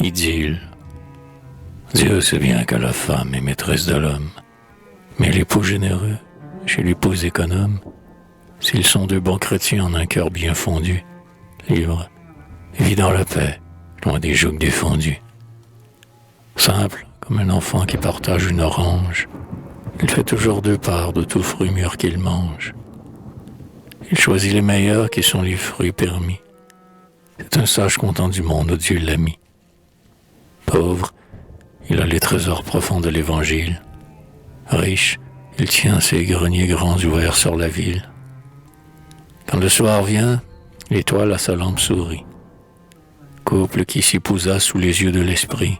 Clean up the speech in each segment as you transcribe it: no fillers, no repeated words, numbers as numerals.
idylle. Dieu sait bien que la femme est maîtresse de l'homme, mais l'époux généreux, chez l'épouse économe, s'ils sont deux bons chrétiens en un cœur bien fondu, libre, vit dans la paix, loin des jougs défendus. Simple, comme un enfant qui partage une orange, il fait toujours deux parts de tout fruit mûr qu'il mange. Il choisit les meilleurs qui sont les fruits permis. C'est un sage content du monde où Dieu l'a mis. Pauvre, il a les trésors profonds de l'Évangile. Riche, il tient ses greniers grands ouverts sur la ville. Quand le soir vient, l'étoile à sa lampe sourit. Couple qui s'épousa sous les yeux de l'esprit,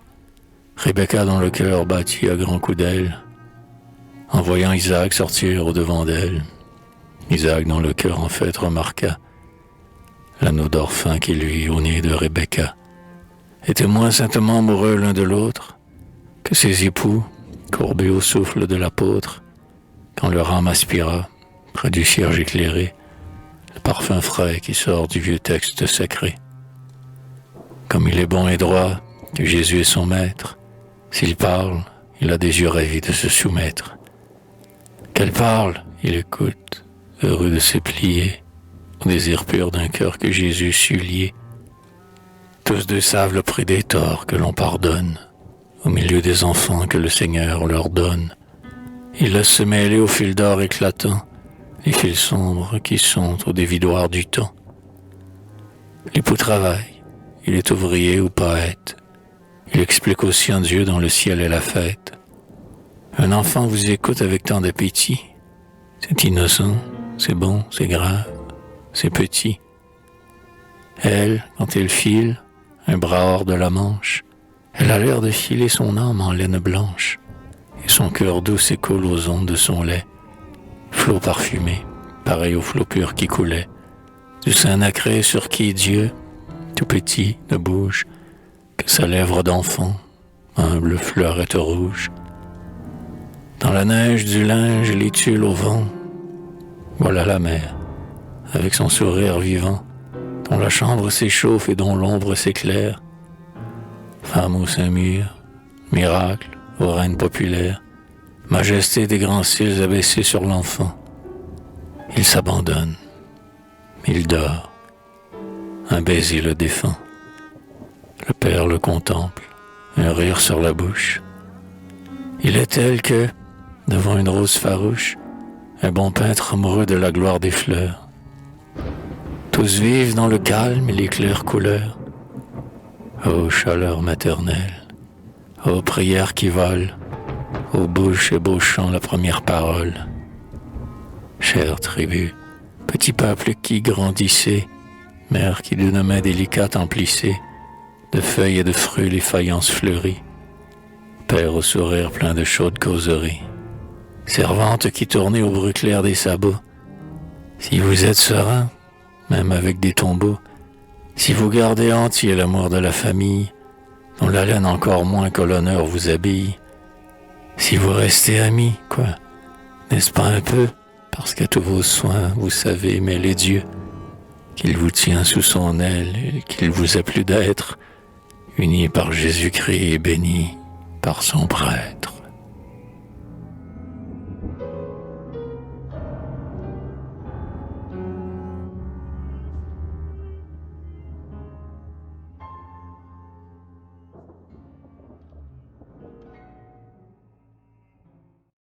Rebecca dont le cœur battit à grands coups d'aile, en voyant Isaac sortir au-devant d'elle. Isaac dont le cœur en fait remarqua l'anneau d'or fin qui lui au nez de Rebecca, étaient moins saintement amoureux l'un de l'autre que ses époux, courbés au souffle de l'apôtre, quand leur âme aspira, près du cierge éclairé, le parfum frais qui sort du vieux texte sacré. Comme il est bon et droit que Jésus est son maître, s'il parle, il a des yeux ravis de se soumettre. Qu'elle parle, il écoute, heureux de se plier au désir pur d'un cœur que Jésus sut lier. Tous deux savent le prix des torts que l'on pardonne, au milieu des enfants que le Seigneur leur donne. Il laisse se mêler au fil d'or éclatant les fils sombres qui sont au dévidoir du temps. L'époux travaille, il est ouvrier ou poète, il explique aussi en Dieu dans le ciel et la fête. Un enfant vous écoute avec tant d'appétit, c'est innocent, c'est bon, c'est grave, c'est petit. Elle, quand elle file, un bras hors de la manche, elle a l'air de filer son âme en laine blanche, et son cœur doux s'écoule aux ondes de son lait, flot parfumé, pareil au flot pur qui coulait, du sein nacré sur qui Dieu, tout petit, ne bouge, que sa lèvre d'enfant, humble fleurette rouge. Dans la neige du linge, les tuiles au vent, voilà la mer, avec son sourire vivant, dont la chambre s'échauffe et dont l'ombre s'éclaire. Femme au sein mûr, miracle aux reines populaires, majesté des grands cils abaissés sur l'enfant. Il s'abandonne, il dort, un baiser le défend. Le père le contemple, un rire sur la bouche. Il est tel que, devant une rose farouche, un bon peintre amoureux de la gloire des fleurs. Tous vivent dans le calme et les claires couleurs. Ô chaleur maternelle, ô prière qui vole, ô bouche ébauchant la première parole. Chère tribu, petit peuple qui grandissait, mère qui d'une main délicate emplissait de feuilles et de fruits les faïences fleuries, père au sourire plein de chaudes causeries, servante qui tournait au bruit clair des sabots. Si vous êtes serein, même avec des tombeaux, si vous gardez entier l'amour de la famille, dont la laine encore moins que l'honneur vous habille, si vous restez amis, quoi, n'est-ce pas un peu, parce qu'à tous vos soins, vous savez aimer les dieux, qu'il vous tient sous son aile et qu'il vous a plu d'être, unis par Jésus-Christ et bénis par son prêtre.